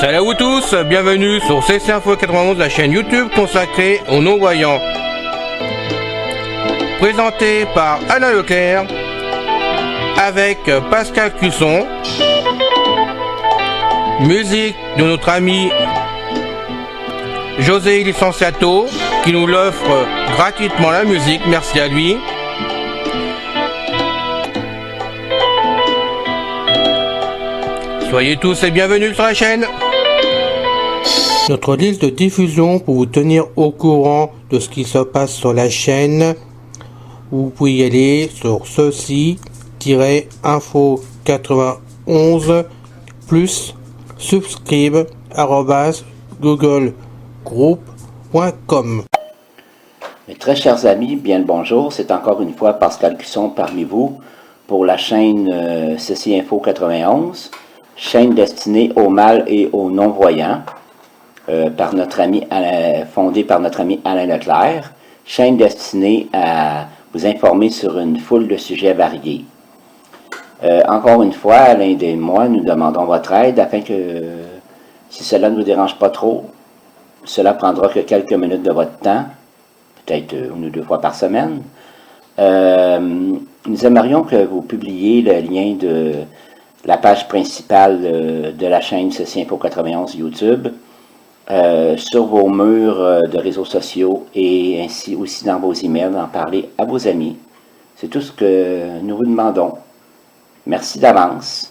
Salut à vous tous, bienvenue sur CC Info 91, la chaîne YouTube consacrée aux non-voyants. Présenté par Alain Leclerc, avec Pascal Cusson. Musique de notre ami José Licenciato, qui nous l'offre gratuitement la musique, merci à lui. Soyez tous et bienvenus sur la chaîne. Notre liste de diffusion pour vous tenir au courant de ce qui se passe sur la chaîne. Vous pouvez y aller sur ceci-info91 plus subscribe@googlegroup.com. Mes très chers amis, bien le bonjour, c'est encore une fois Pascal Cusson parmi vous pour la chaîne Ceci Info 91, chaîne destinée aux mâles et aux non-voyants, fondée par notre ami Alain Leclerc, chaîne destinée à vous informer sur une foule de sujets variés. Encore une fois, Alain et moi, nous demandons votre aide afin que, si cela ne vous dérange pas trop, cela prendra que quelques minutes de votre temps, peut-être une ou deux fois par semaine. Nous aimerions que vous publiez le lien de la page principale de la chaîne Ceci Info 91 YouTube sur vos murs de réseaux sociaux et ainsi aussi dans vos emails, d'en parler à vos amis. C'est tout ce que nous vous demandons. Merci d'avance.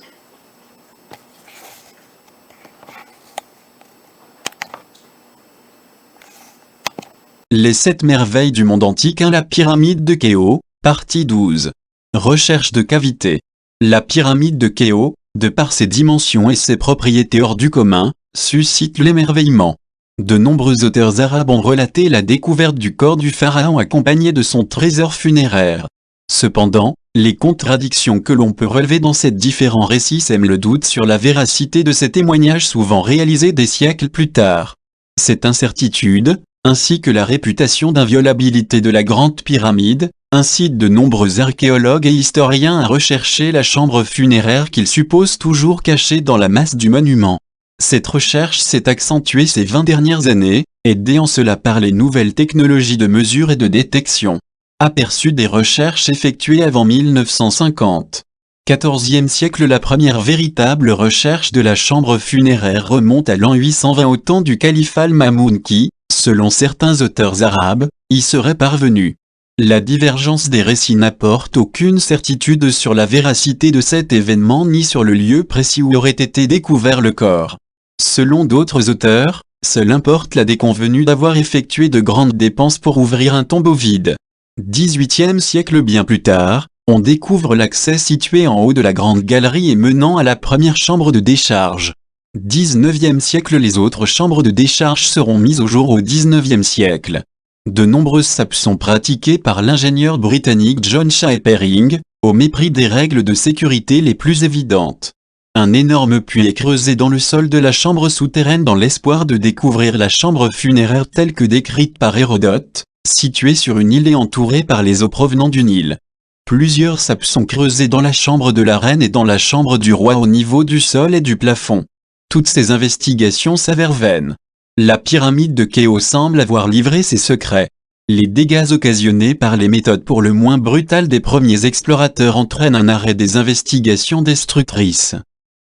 Les 7 merveilles du monde antique. La pyramide de Khéops, partie 12. Recherche de cavités. La pyramide de Khéops, de par ses dimensions et ses propriétés hors du commun, suscite l'émerveillement. De nombreux auteurs arabes ont relaté la découverte du corps du pharaon accompagné de son trésor funéraire. Cependant, les contradictions que l'on peut relever dans ces différents récits sèment le doute sur la véracité de ces témoignages souvent réalisés des siècles plus tard. Cette incertitude, ainsi que la réputation d'inviolabilité de la Grande Pyramide, incite de nombreux archéologues et historiens à rechercher la chambre funéraire qu'ils supposent toujours cachée dans la masse du monument. Cette recherche s'est accentuée ces 20 dernières années, aidée en cela par les nouvelles technologies de mesure et de détection. Aperçu des recherches effectuées avant 1950. 14e siècle. La première véritable recherche de la chambre funéraire remonte à l'an 820 au temps du calife Al-Mamoun qui, selon certains auteurs arabes, y serait parvenu. La divergence des récits n'apporte aucune certitude sur la véracité de cet événement ni sur le lieu précis où aurait été découvert le corps. Selon d'autres auteurs, seul importe la déconvenue d'avoir effectué de grandes dépenses pour ouvrir un tombeau vide. 18e siècle. Bien plus tard, on découvre l'accès situé en haut de la grande galerie et menant à la première chambre de décharge. 19e siècle. Les autres chambres de décharge seront mises au jour au 19e siècle. De nombreuses sapes sont pratiquées par l'ingénieur britannique John Shapering, au mépris des règles de sécurité les plus évidentes. Un énorme puits est creusé dans le sol de la chambre souterraine dans l'espoir de découvrir la chambre funéraire telle que décrite par Hérodote, située sur une île et entourée par les eaux provenant du Nil. Plusieurs sapes sont creusées dans la chambre de la reine et dans la chambre du roi au niveau du sol et du plafond. Toutes ces investigations s'avèrent vaines. La pyramide de Khéops semble avoir livré ses secrets. Les dégâts occasionnés par les méthodes pour le moins brutales des premiers explorateurs entraînent un arrêt des investigations destructrices.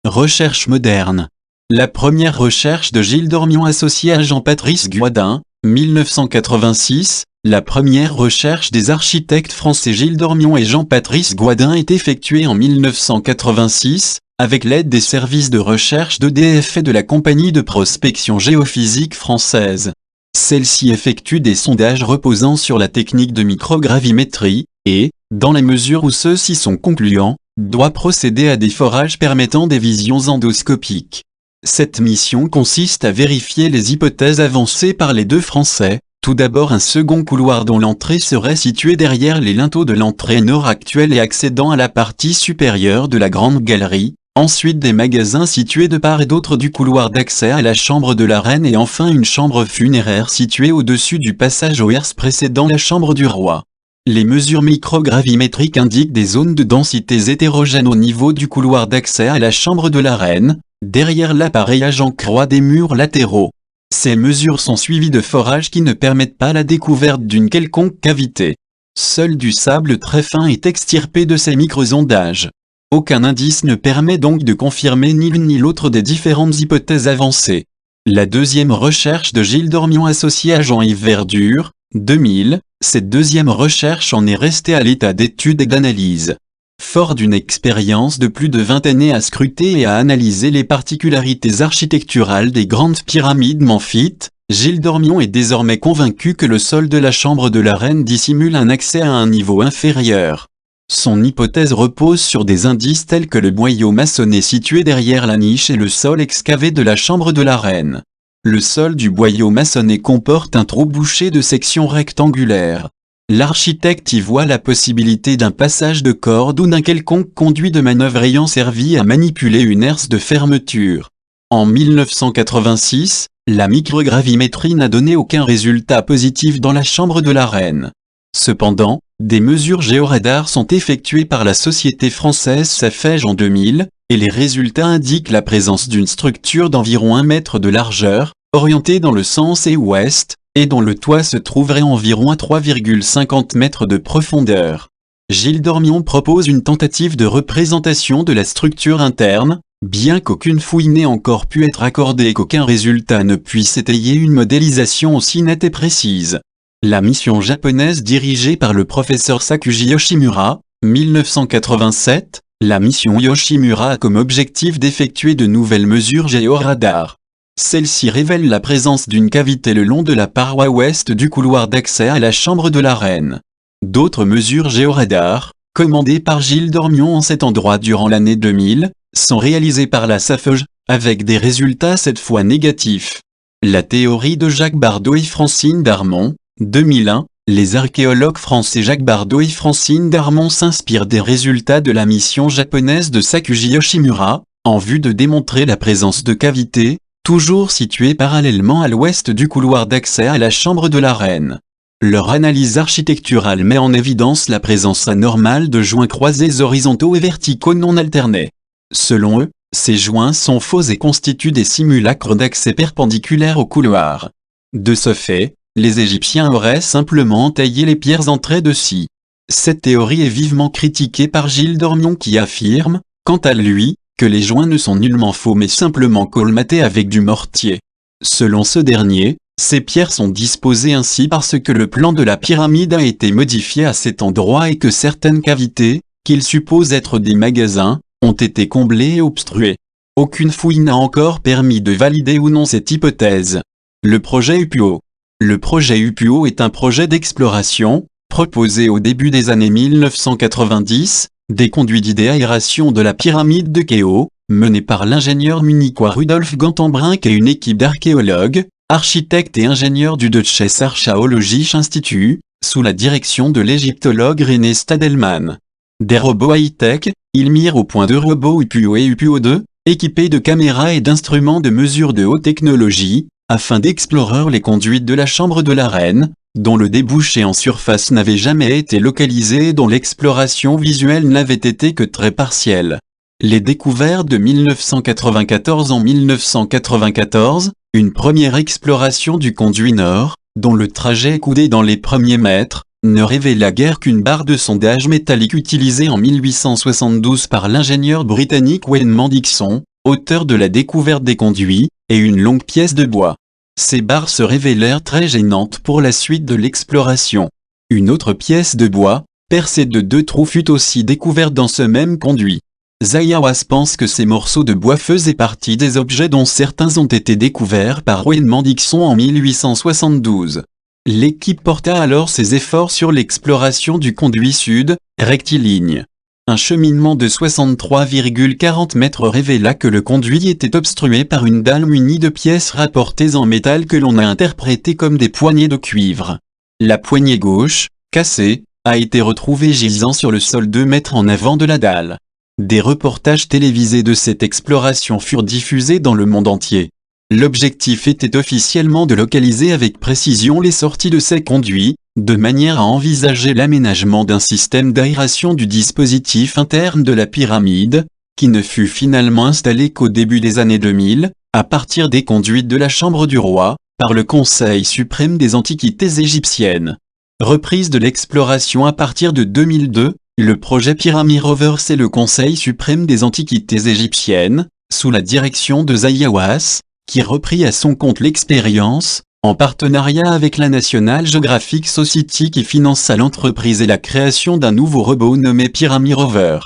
Recherche moderne. La première recherche de Gilles Dormion associée à Jean-Patrice Guadin, 1986, la première recherche des architectes français Gilles Dormion et Jean-Patrice Guadin est effectuée en 1986, avec l'aide des services de recherche d'EDF et de la compagnie de prospection géophysique française. Celle-ci effectue des sondages reposant sur la technique de microgravimétrie, et, dans la mesure où ceux-ci sont concluants, doit procéder à des forages permettant des visions endoscopiques. Cette mission consiste à vérifier les hypothèses avancées par les deux Français. Tout d'abord un second couloir dont l'entrée serait située derrière les linteaux de l'entrée nord actuelle et accédant à la partie supérieure de la grande galerie, ensuite des magasins situés de part et d'autre du couloir d'accès à la chambre de la reine et enfin une chambre funéraire située au-dessus du passage au herse précédant la chambre du roi. Les mesures microgravimétriques indiquent des zones de densités hétérogènes au niveau du couloir d'accès à la chambre de la reine, Derrière l'appareillage en croix des murs latéraux. Ces mesures sont suivies de forages qui ne permettent pas la découverte d'une quelconque cavité. Seul du sable très fin est extirpé de ces micro-ondages. Aucun indice ne permet donc de confirmer ni l'une ni l'autre des différentes hypothèses avancées. La deuxième recherche de Gilles Dormion associée à Jean-Yves Verdure, 2000, cette deuxième recherche en est restée à l'état d'étude et d'analyse. Fort d'une expérience de plus de 20 années à scruter et à analyser les particularités architecturales des grandes pyramides memphites, Gilles Dormion est désormais convaincu que le sol de la chambre de la reine dissimule un accès à un niveau inférieur. Son hypothèse repose sur des indices tels que le boyau maçonné situé derrière la niche et le sol excavé de la chambre de la reine. Le sol du boyau maçonné comporte un trou bouché de sections rectangulaires. L'architecte y voit la possibilité d'un passage de corde ou d'un quelconque conduit de manœuvre ayant servi à manipuler une herse de fermeture. En 1986, la microgravimétrie n'a donné aucun résultat positif dans la chambre de la reine. Cependant, des mesures géoradar sont effectuées par la société française Safej en 2000, et les résultats indiquent la présence d'une structure d'environ 1 mètre de largeur, orientée dans le sens est-ouest, et dont le toit se trouverait environ à 3,50 mètres de profondeur. Gilles Dormion propose une tentative de représentation de la structure interne, bien qu'aucune fouille n'ait encore pu être accordée et qu'aucun résultat ne puisse étayer une modélisation aussi nette et précise. La mission japonaise dirigée par le professeur Sakuji Yoshimura, 1987, la mission Yoshimura a comme objectif d'effectuer de nouvelles mesures géoradar. Celle-ci révèle la présence d'une cavité le long de la paroi ouest du couloir d'accès à la chambre de la reine. D'autres mesures géoradar, commandées par Gilles Dormion en cet endroit durant l'année 2000, sont réalisées par la Safej, avec des résultats cette fois négatifs. La théorie de Jacques Bardot et Francine Darmon, 2001, les archéologues français Jacques Bardot et Francine Darmon s'inspirent des résultats de la mission japonaise de Sakuji Yoshimura, en vue de démontrer la présence de cavités, toujours situées parallèlement à l'ouest du couloir d'accès à la chambre de la reine. Leur analyse architecturale met en évidence la présence anormale de joints croisés horizontaux et verticaux non alternés. Selon eux, ces joints sont faux et constituent des simulacres d'accès perpendiculaires au couloir. De ce fait, les Égyptiens auraient simplement taillé les pierres entrées de scie. Cette théorie est vivement critiquée par Gilles Dormion qui affirme, quant à lui, que les joints ne sont nullement faux mais simplement colmatés avec du mortier. Selon ce dernier, ces pierres sont disposées ainsi parce que le plan de la pyramide a été modifié à cet endroit et que certaines cavités, qu'il suppose être des magasins, ont été comblées et obstruées. Aucune fouille n'a encore permis de valider ou non cette hypothèse. Le projet UPUO. Le projet UPUO est un projet d'exploration, proposé au début des années 1990, des conduits d'aération de la pyramide de Khéops, mené par l'ingénieur munichois Rudolf Gantenbrink et une équipe d'archéologues, architectes et ingénieurs du Deutsches Archäologisches Institut, sous la direction de l'égyptologue René Stadelmann. Des robots high-tech, ils mirent au point 2 robots UPUO et UPUO-2, équipés de caméras et d'instruments de mesure de haute technologie, afin d'explorer les conduites de la chambre de la reine, dont le débouché en surface n'avait jamais été localisé et dont l'exploration visuelle n'avait été que très partielle. Les découvertes de 1994 En 1994, une première exploration du conduit nord, dont le trajet coudé dans les premiers mètres, ne révéla guère qu'une barre de sondage métallique utilisée en 1872 par l'ingénieur britannique Wayne Dixon, auteur de la découverte des conduits, et une longue pièce de bois. Ces barres se révélèrent très gênantes pour la suite de l'exploration. Une autre pièce de bois, percée de 2 trous fut aussi découverte dans ce même conduit. Zayawas pense que ces morceaux de bois faisaient partie des objets dont certains ont été découverts par Wayne Dixon en 1872. L'équipe porta alors ses efforts sur l'exploration du conduit sud, rectiligne. Un cheminement de 63,40 mètres révéla que le conduit était obstrué par une dalle munie de pièces rapportées en métal que l'on a interprétées comme des poignées de cuivre. La poignée gauche, cassée, a été retrouvée gisant sur le sol 2 mètres en avant de la dalle. Des reportages télévisés de cette exploration furent diffusés dans le monde entier. L'objectif était officiellement de localiser avec précision les sorties de ces conduits, de manière à envisager l'aménagement d'un système d'aération du dispositif interne de la pyramide, qui ne fut finalement installée qu'au début des années 2000, à partir des conduites de la Chambre du Roi, par le Conseil suprême des Antiquités égyptiennes. Reprise de l'exploration à partir de 2002, le projet Pyramid Rover c'est le Conseil suprême des Antiquités égyptiennes, sous la direction de Zahi Hawass, qui reprit à son compte l'expérience, en partenariat avec la National Geographic Society qui finança l'entreprise et la création d'un nouveau robot nommé Pyramid Rover.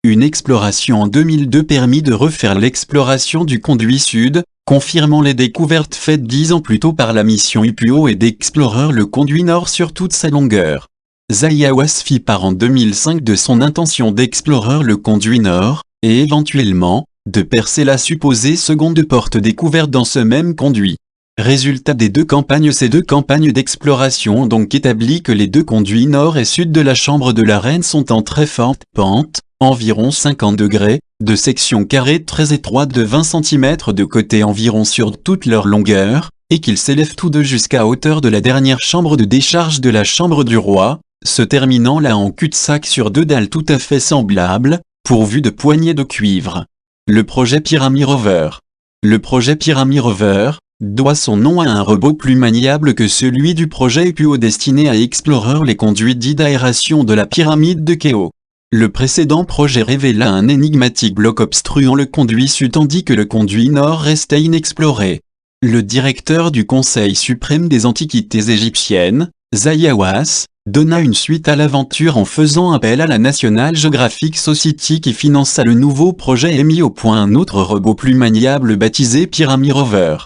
Une exploration en 2002 permit de refaire l'exploration du conduit sud, confirmant les découvertes faites 10 ans plus tôt par la mission UPO et d'Explorer le conduit nord sur toute sa longueur. Zahi Hawass fit part en 2005 de son intention d'Explorer le conduit nord, et éventuellement, de percer la supposée seconde porte découverte dans ce même conduit. Résultat des deux campagnes, ces deux campagnes d'exploration ont donc établi que les deux conduits nord et sud de la chambre de la Reine sont en très forte pente, environ 50 degrés, de section carrée très étroite de 20 cm de côté environ sur toute leur longueur, et qu'ils s'élèvent tous deux jusqu'à hauteur de la dernière chambre de décharge de la Chambre du Roi, se terminant là en cul-de-sac sur deux dalles tout à fait semblables, pourvues de poignées de cuivre. Le projet Pyramid Rover. Le projet Pyramid Rover doit son nom à un robot plus maniable que celui du projet UPO destiné à explorer les conduits dits d'aération de la pyramide de Khéops. Le précédent projet révéla un énigmatique bloc obstruant le conduit sud tandis que le conduit nord restait inexploré. Le directeur du Conseil suprême des Antiquités égyptiennes, Zahi Hawass, donna une suite à l'aventure en faisant appel à la National Geographic Society qui finança le nouveau projet et mit au point un autre robot plus maniable baptisé Pyramid Rover.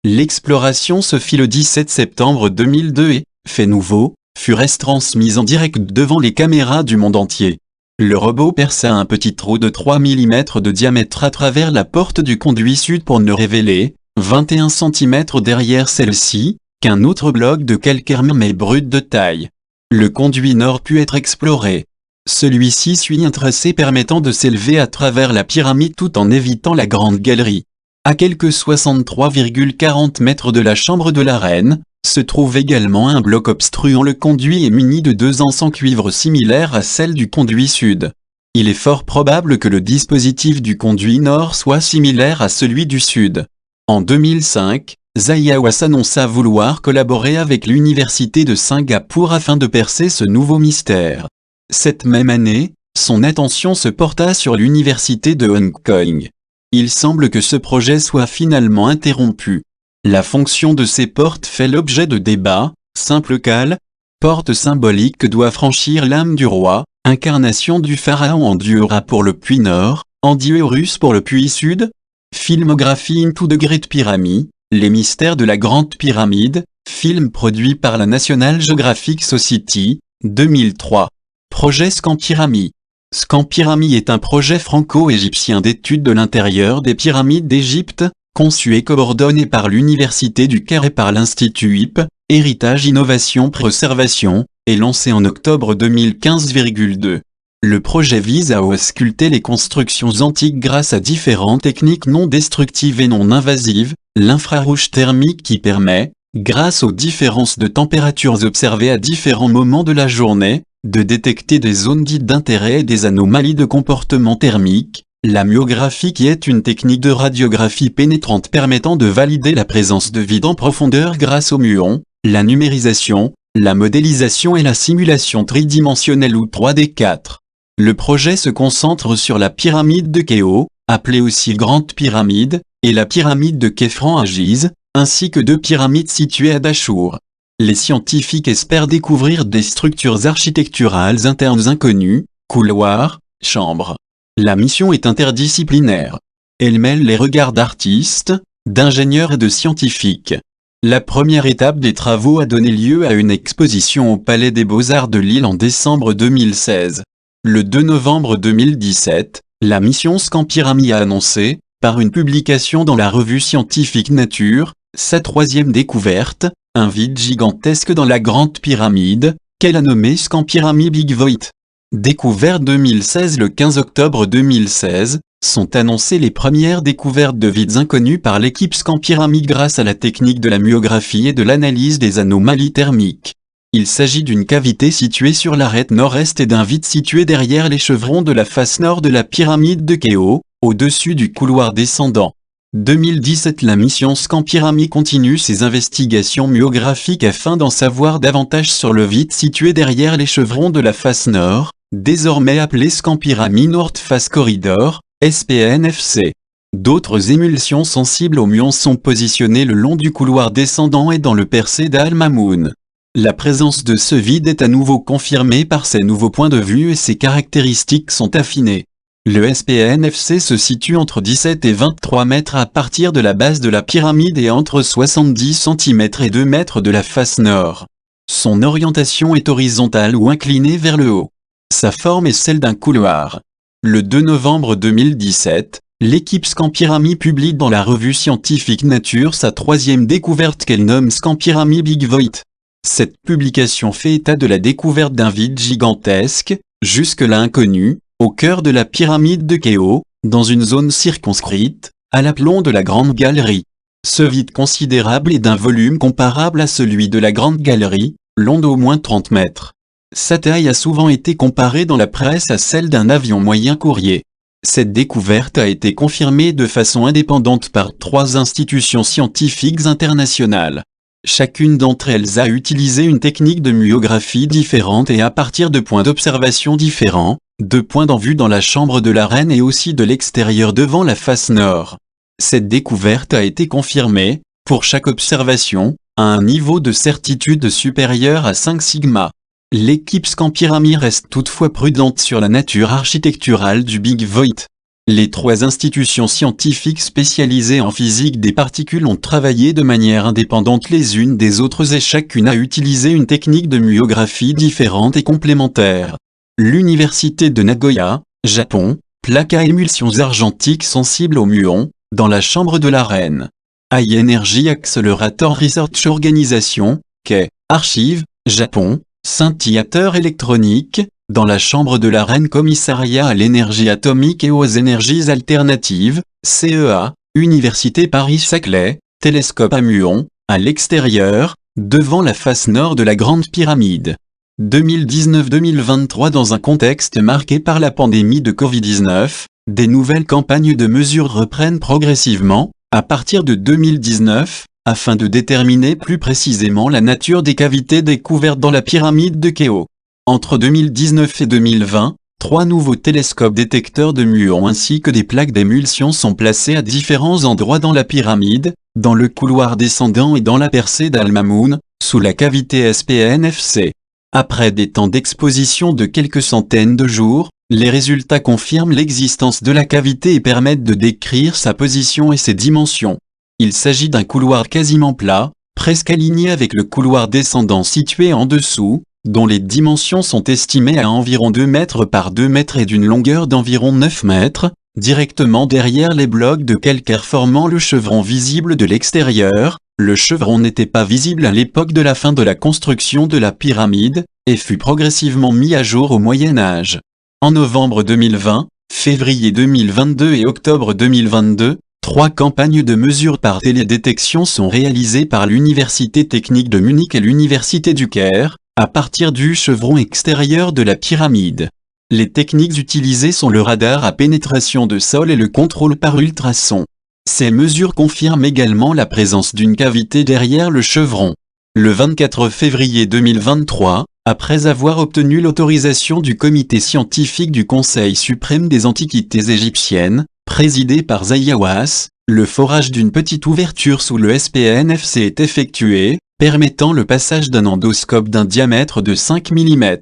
L'exploration se fit le 17 septembre 2002 et, fait nouveau, fut retransmise en direct devant les caméras du monde entier. Le robot perça un petit trou de 3 mm de diamètre à travers la porte du conduit sud pour ne révéler, 21 cm derrière celle-ci, qu'un autre bloc de calcaire mais brut de taille. Le conduit nord put être exploré. Celui-ci suit un tracé permettant de s'élever à travers la pyramide tout en évitant la grande galerie. À quelques 63,40 mètres de la chambre de la Reine, se trouve également un bloc obstruant le conduit et muni de deux anses en cuivre similaires à celles du conduit sud. Il est fort probable que le dispositif du conduit nord soit similaire à celui du sud. En 2005, Zahi Hawass annonça vouloir collaborer avec l'Université de Singapour afin de percer ce nouveau mystère. Cette même année, son attention se porta sur l'Université de Hong Kong. Il semble que ce projet soit finalement interrompu. La fonction de ces portes fait l'objet de débats, simple cale, porte symbolique que doit franchir l'âme du roi, incarnation du pharaon en dieu Ra pour le puits nord, en dieu Horus pour le puits sud, filmographie Into the Great Pyramid, les mystères de la Grande Pyramide, film produit par la National Geographic Society, 2003. Projet Scampyramid. Scampyramid est un projet franco-égyptien d'étude de l'intérieur des pyramides d'Égypte, conçu et coordonné par l'Université du Caire et par l'Institut IP, Héritage Innovation Préservation, et lancé en octobre 2015,2. Le projet vise à ausculter les constructions antiques grâce à différentes techniques non destructives et non invasives, l'infrarouge thermique qui permet, grâce aux différences de températures observées à différents moments de la journée, de détecter des zones dites d'intérêt et des anomalies de comportement thermique, la myographie qui est une technique de radiographie pénétrante permettant de valider la présence de vide en profondeur grâce aux muons, la numérisation, la modélisation et la simulation tridimensionnelle ou 3D4. Le projet se concentre sur la pyramide de Khéops, appelée aussi Grande Pyramide, et la pyramide de Khéphren à Gizeh, ainsi que deux pyramides situées à Dachour. Les scientifiques espèrent découvrir des structures architecturales internes inconnues, couloirs, chambres. La mission est interdisciplinaire. Elle mêle les regards d'artistes, d'ingénieurs et de scientifiques. La première étape des travaux a donné lieu à une exposition au Palais des Beaux-Arts de Lille en décembre 2016. Le 2 novembre 2017, la mission Scampyramid a annoncé, par une publication dans la revue scientifique Nature, sa troisième découverte, un vide gigantesque dans la Grande Pyramide, qu'elle a nommé Scampyramid Big Void. Découvert 2016. Le 15 octobre 2016, sont annoncées les premières découvertes de vides inconnus par l'équipe Scampyramid grâce à la technique de la myographie et de l'analyse des anomalies thermiques. Il s'agit d'une cavité située sur l'arête nord-est et d'un vide situé derrière les chevrons de la face nord de la pyramide de Khéops, au-dessus du couloir descendant. 2017 La mission Scampirami continue ses investigations myographiques afin d'en savoir davantage sur le vide situé derrière les chevrons de la face nord, désormais appelé Scampirami North Face Corridor, SPNFC. D'autres émulsions sensibles aux muons sont positionnées le long du couloir descendant et dans le percé d'Al-Mamoun. La présence de ce vide est à nouveau confirmée par ces nouveaux points de vue et ses caractéristiques sont affinées. Le SPNFC se situe entre 17 et 23 mètres à partir de la base de la pyramide et entre 70 cm et 2 mètres de la face nord. Son orientation est horizontale ou inclinée vers le haut. Sa forme est celle d'un couloir. Le 2 novembre 2017, l'équipe Scampirami publie dans la revue scientifique Nature sa troisième découverte qu'elle nomme Scampirami Big Void. Cette publication fait état de la découverte d'un vide gigantesque, jusque-là inconnu, au cœur de la pyramide de Khéops, dans une zone circonscrite, à l'aplomb de la Grande Galerie. Ce vide considérable est d'un volume comparable à celui de la Grande Galerie, long d'au moins 30 mètres. Sa taille a souvent été comparée dans la presse à celle d'un avion moyen courrier. Cette découverte a été confirmée de façon indépendante par 3 institutions scientifiques internationales. Chacune d'entre elles a utilisé une technique de myographie différente et à partir de points d'observation différents, de points d'en vue dans la chambre de la reine et aussi de l'extérieur devant la face nord. Cette découverte a été confirmée, pour chaque observation, à un niveau de certitude supérieur à 5 sigma. L'équipe Scampirami reste toutefois prudente sur la nature architecturale du Big Void. Les 3 institutions scientifiques spécialisées en physique des particules ont travaillé de manière indépendante les unes des autres et chacune a utilisé une technique de myographie différente et complémentaire. L'université de Nagoya, Japon, plaqua émulsions argentiques sensibles aux muons, dans la chambre de la reine. High Energy Accelerator Research Organization, quai, Archives, Japon, scintillateur électronique, dans la chambre de la reine Commissariat à l'énergie atomique et aux énergies alternatives, CEA, Université Paris-Saclay, télescope à muons, à l'extérieur, devant la face nord de la Grande Pyramide. 2019-2023 Dans un contexte marqué par la pandémie de Covid-19, des nouvelles campagnes de mesures reprennent progressivement, à partir de 2019, afin de déterminer plus précisément la nature des cavités découvertes dans la pyramide de Khéops. Entre 2019 et 2020, 3 nouveaux télescopes détecteurs de muons ainsi que des plaques d'émulsion sont placés à différents endroits dans la pyramide, dans le couloir descendant et dans la percée d'Al-Mamoun, sous la cavité SPNFC. Après des temps d'exposition de quelques centaines de jours, les résultats confirment l'existence de la cavité et permettent de décrire sa position et ses dimensions. Il s'agit d'un couloir quasiment plat, presque aligné avec le couloir descendant situé en dessous, dont les dimensions sont estimées à environ 2 mètres par 2 mètres et d'une longueur d'environ 9 mètres, directement derrière les blocs de calcaire formant le chevron visible de l'extérieur. Le chevron n'était pas visible à l'époque de la fin de la construction de la pyramide, et fut progressivement mis à jour au Moyen Âge. En novembre 2020, février 2022 et octobre 2022, 3 campagnes de mesures par télédétection sont réalisées par l'Université technique de Munich et l'Université du Caire, à partir du chevron extérieur de la pyramide. Les techniques utilisées sont le radar à pénétration de sol et le contrôle par ultrasons. Ces mesures confirment également la présence d'une cavité derrière le chevron. Le 24 février 2023, après avoir obtenu l'autorisation du comité scientifique du Conseil suprême des antiquités égyptiennes, présidé par Zayawas, le forage d'une petite ouverture sous le SPNFC est effectué, permettant le passage d'un endoscope d'un diamètre de 5 mm.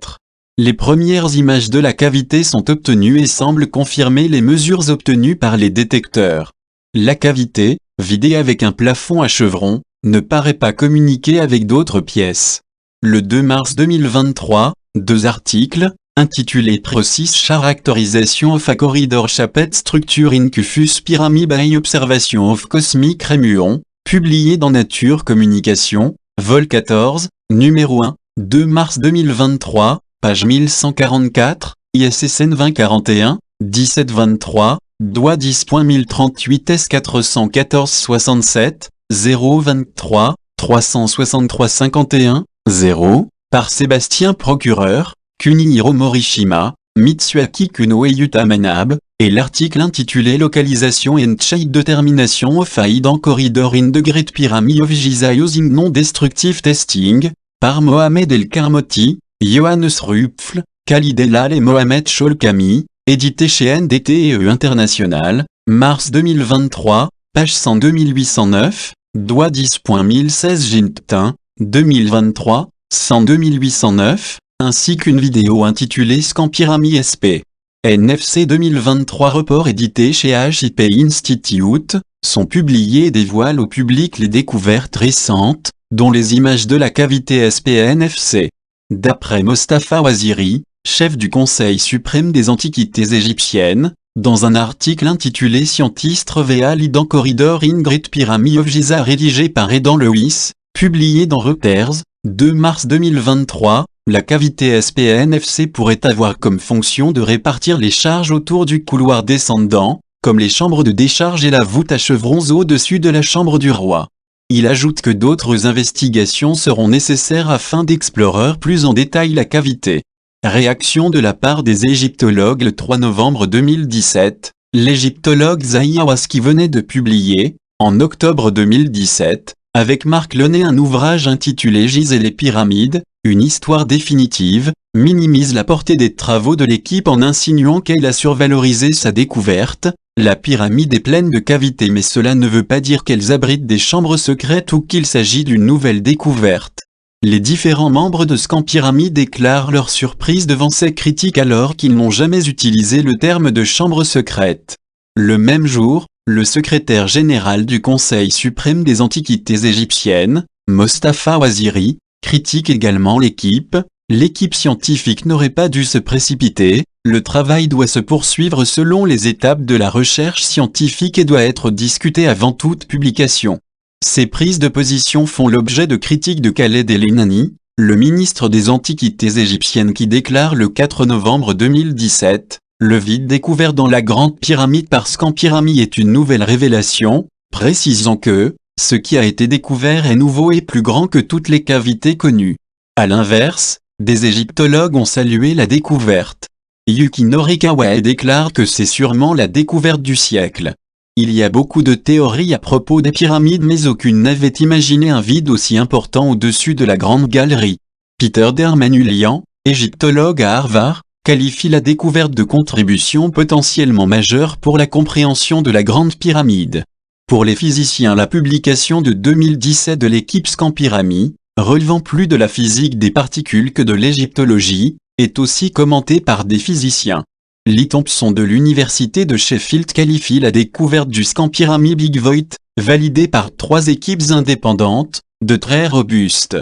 Les premières images de la cavité sont obtenues et semblent confirmer les mesures obtenues par les détecteurs. La cavité, vidée avec un plafond à chevron, ne paraît pas communiquer avec d'autres pièces. Le 2 mars 2023, 2 articles, intitulés Precise Characterization of a Corridor Shaped Structure in Kufus Pyramid by Observation of Cosmic Ray Muon, publiés dans Nature Communication, vol 14, numéro 1, 2 mars 2023, page 1144, ISSN 2041, 1723, DOI 10.1038 S 414 67, 023, 363 51, 0, par Sébastien Procureur, Kunihiro Morishima, Mitsuaki Kuno et Yuta Manabe, et l'article intitulé Localisation and Shade Determination of Hidden Corridor in the Great Pyramid of Giza Using Non-Destructive Testing, par Mohamed El Karmoti, Johannes Rupfl, Khalid Elal et Mohamed Cholkami, édité chez NDTE International, mars 2023, page 100 2809, doigt 10.1016 Gintin, 2023, 100 2809, ainsi qu'une vidéo intitulée Scampirami SP. NFC 2023 report édité chez HIP Institute, sont publiés et dévoilent au public les découvertes récentes, dont les images de la cavité SPNFC. D'après Mostafa Waziri, chef du Conseil suprême des antiquités égyptiennes, dans un article intitulé Scientist Reveal Hidden Corridor in Great Pyramid of Giza rédigé par Aidan Lewis, publié dans Reuters, 2 mars 2023, la cavité SPNFC pourrait avoir comme fonction de répartir les charges autour du couloir descendant, comme les chambres de décharge et la voûte à chevrons au-dessus de la chambre du roi. Il ajoute que d'autres investigations seront nécessaires afin d'explorer plus en détail la cavité. Réaction de la part des égyptologues le 3 novembre 2017, l'égyptologue Zahi Hawass venait de publier, en octobre 2017, avec Marc Launay un ouvrage intitulé Giza et les pyramides, une histoire définitive, minimise la portée des travaux de l'équipe en insinuant qu'elle a survalorisé sa découverte. La pyramide est pleine de cavités mais cela ne veut pas dire qu'elles abritent des chambres secrètes ou qu'il s'agit d'une nouvelle découverte. Les différents membres de Scampirami déclarent leur surprise devant ces critiques alors qu'ils n'ont jamais utilisé le terme de chambre secrète. Le même jour, le secrétaire général du Conseil suprême des antiquités égyptiennes, Mostafa Waziri, critique également l'équipe. L'équipe scientifique n'aurait pas dû se précipiter, le travail doit se poursuivre selon les étapes de la recherche scientifique et doit être discuté avant toute publication. Ces prises de position font l'objet de critiques de Khaled El Enani, le ministre des Antiquités égyptiennes qui déclare le 4 novembre 2017, « Le vide découvert dans la Grande Pyramide par Scampirami est une nouvelle révélation », précisant que « ce qui a été découvert est nouveau et plus grand que toutes les cavités connues ». À l'inverse, des égyptologues ont salué la découverte. Yuki Norikawa déclare que c'est sûrement la découverte du siècle. Il y a beaucoup de théories à propos des pyramides mais aucune n'avait imaginé un vide aussi important au-dessus de la Grande Galerie. Peter Dermanulian, égyptologue à Harvard, qualifie la découverte de contribution potentiellement majeure pour la compréhension de la Grande Pyramide. Pour les physiciens, la publication de 2017 de l'équipe Scampirami, relevant plus de la physique des particules que de l'égyptologie, est aussi commentée par des physiciens. Lee Thompson de l'université de Sheffield qualifie la découverte du Scampirami Big Void, validée par 3 équipes indépendantes, de très robuste.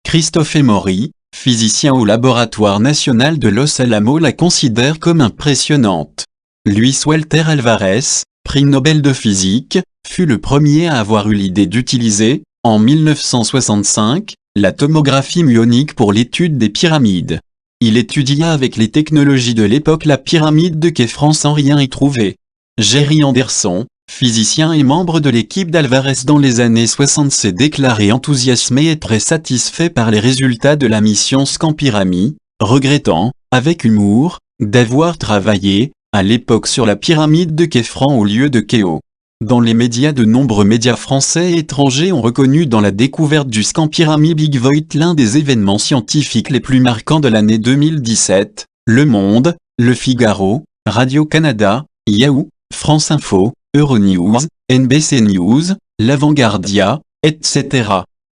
Christophe Emory, physicien au laboratoire national de Los Alamos la considère comme impressionnante. Luis Walter Alvarez, prix Nobel de physique, fut le premier à avoir eu l'idée d'utiliser, en 1965, la tomographie muonique pour l'étude des pyramides. Il étudia avec les technologies de l'époque la pyramide de Khéops sans rien y trouver. Jerry Anderson, physicien et membre de l'équipe d'Alvarez dans les années 60 s'est déclaré enthousiasmé et très satisfait par les résultats de la mission Scampirami, regrettant, avec humour, d'avoir travaillé, à l'époque sur la pyramide de Khéops au lieu de Khéops. Dans les médias, de nombreux médias français et étrangers ont reconnu dans la découverte du Scampirami Big Void l'un des événements scientifiques les plus marquants de l'année 2017, Le Monde, Le Figaro, Radio-Canada, Yahoo, France Info, Euronews, NBC News, L'Avanguardia, etc.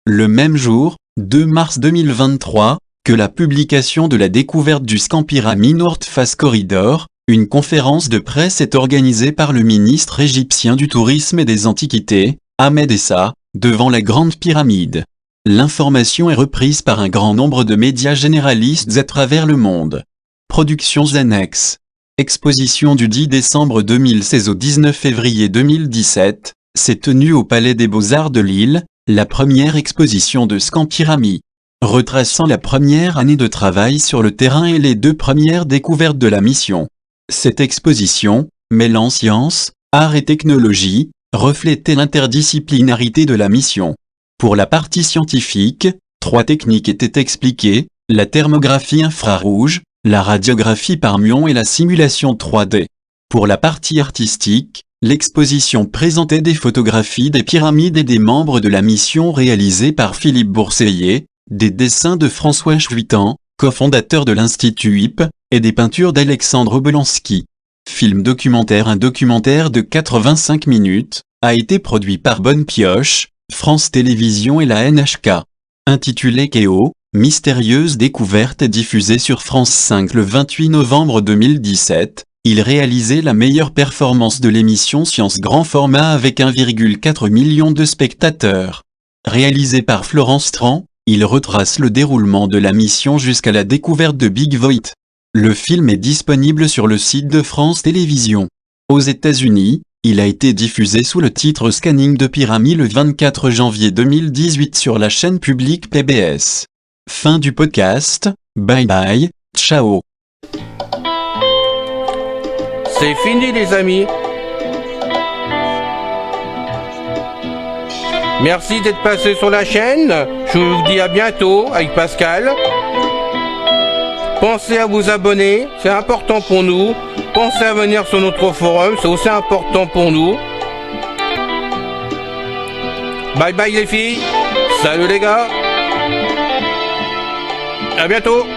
Le même jour, 2 mars 2023, que la publication de la découverte du Scampirami North Face Corridor, une conférence de presse est organisée par le ministre égyptien du Tourisme et des Antiquités, Ahmed Essa, devant la Grande Pyramide. L'information est reprise par un grand nombre de médias généralistes à travers le monde. Productions annexes. Exposition du 10 décembre 2016 au 19 février 2017, s'est tenue au Palais des Beaux-Arts de Lille, la première exposition de Scampirami. Retraçant la première année de travail sur le terrain et les 2 premières découvertes de la mission. Cette exposition, mêlant science, art et technologie, reflétait l'interdisciplinarité de la mission. Pour la partie scientifique, 3 techniques étaient expliquées, la thermographie infrarouge, la radiographie par muon et la simulation 3D. Pour la partie artistique, l'exposition présentait des photographies des pyramides et des membres de la mission réalisées par Philippe Bourseiller, des dessins de François Chuitan, cofondateur de l'Institut HIP, et des peintures d'Alexandre Obolensky. Film documentaire. Un documentaire de 85 minutes, a été produit par Bonne Pioche, France Télévisions et la NHK. Intitulé Kéo, mystérieuse découverte et diffusé sur France 5 le 28 novembre 2017, il réalisait la meilleure performance de l'émission Science grand format avec 1,4 million de spectateurs. Réalisé par Florence Tran, il retrace le déroulement de la mission jusqu'à la découverte de Big Void. Le film est disponible sur le site de France Télévisions. Aux États-Unis, il a été diffusé sous le titre Scanning de Pyramide le 24 janvier 2018 sur la chaîne publique PBS. Fin du podcast, bye bye, ciao. C'est fini les amis. Merci d'être passé sur la chaîne. Je vous dis à bientôt avec Pascal. Pensez à vous abonner, c'est important pour nous. Pensez à venir sur notre forum, c'est aussi important pour nous. Bye bye les filles. Salut les gars. À bientôt.